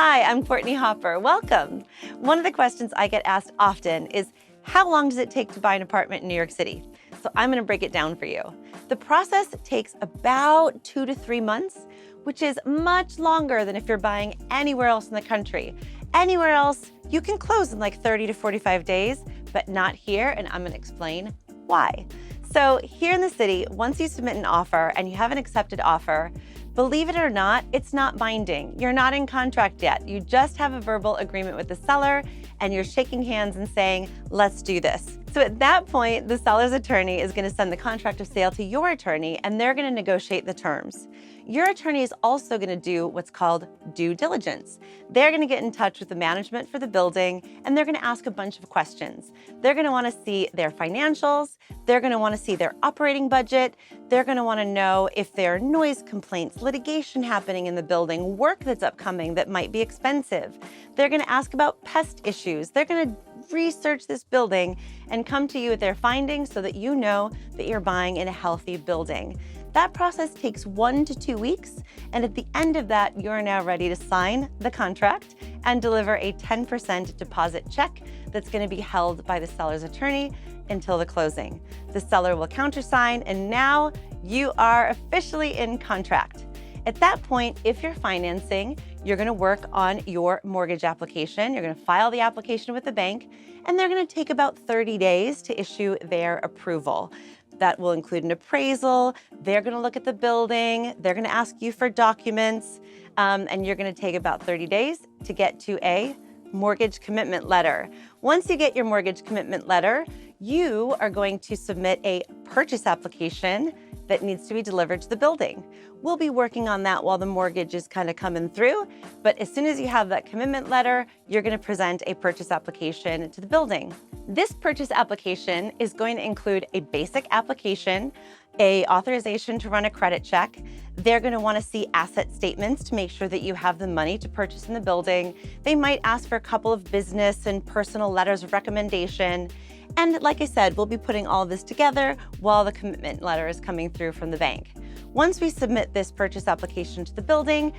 Hi, I'm Courtney Hopper. Welcome. One of the questions I get asked often is, how long does it take to buy an apartment in New York City? So I'm going to break it down for you. The process takes about 2 to 3 months, which is much longer than if you're buying anywhere else in the country. Anywhere else, you can close in like 30 to 45 days, but not here, and I'm going to explain why. So here in the city, once you submit an offer and you have an accepted offer, believe it or not, it's not binding. You're not in contract yet. You just have a verbal agreement with the seller and you're shaking hands and saying, let's do this. So at that point, the seller's attorney is going to send the contract of sale to your attorney and they're going to negotiate the terms. Your attorney is also going to do what's called due diligence. They're going to get in touch with the management for the building and they're going to ask a bunch of questions. They're going to want to see their financials. They're going to want to see their operating budget. They're going to want to know if there are noise complaints, litigation happening in the building, work that's upcoming that might be expensive. They're going to ask about pest issues. They're going to research this building and come to you with their findings so that you know that you're buying in a healthy building. That process takes 1 to 2 weeks, and at the end of that, you're now ready to sign the contract and deliver a 10% deposit check that's going to be held by the seller's attorney until the closing. The seller will countersign, and now you are officially in contract. At that point, if you're financing, you're going to work on your mortgage application. You're going to file the application with the bank, and they're going to take about 30 days to issue their approval. That will include an appraisal. They're going to look at the building. They're going to ask you for documents, and you're going to take about 30 days to get to a mortgage commitment letter. Once you get your mortgage commitment letter, you are going to submit a purchase application that needs to be delivered to the building. We'll be working on that while the mortgage is kind of coming through, but as soon as you have that commitment letter, you're going to present a purchase application to the building. This purchase application is going to include a basic application, a authorization to run a credit check. They're going to want to see asset statements to make sure that you have the money to purchase in the building. They might ask for a couple of business and personal letters of recommendation. And like I said, we'll be putting all of this together while the commitment letter is coming through from the bank. Once we submit this purchase application to the building,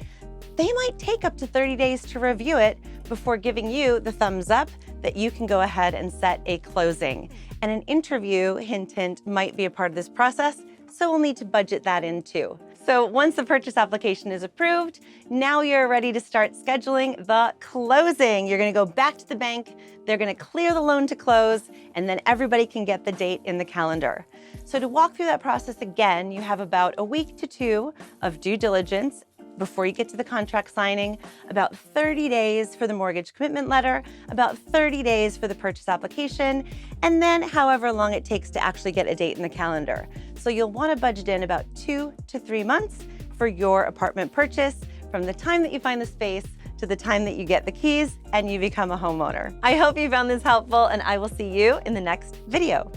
they might take up to 30 days to review it before giving you the thumbs up that you can go ahead and set a closing. And an interview, hint, hint, might be a part of this process, so we'll need to budget that in too. So once the purchase application is approved, now you're ready to start scheduling the closing. You're going to go back to the bank, they're going to clear the loan to close, and then everybody can get the date in the calendar. So to walk through that process again, you have about a week to 2 of due diligence before you get to the contract signing, about 30 days for the mortgage commitment letter, about 30 days for the purchase application, and then however long it takes to actually get a date in the calendar. So you'll want to budget in about 2 to 3 months for your apartment purchase from the time that you find the space to the time that you get the keys and you become a homeowner. I hope you found this helpful, and I will see you in the next video.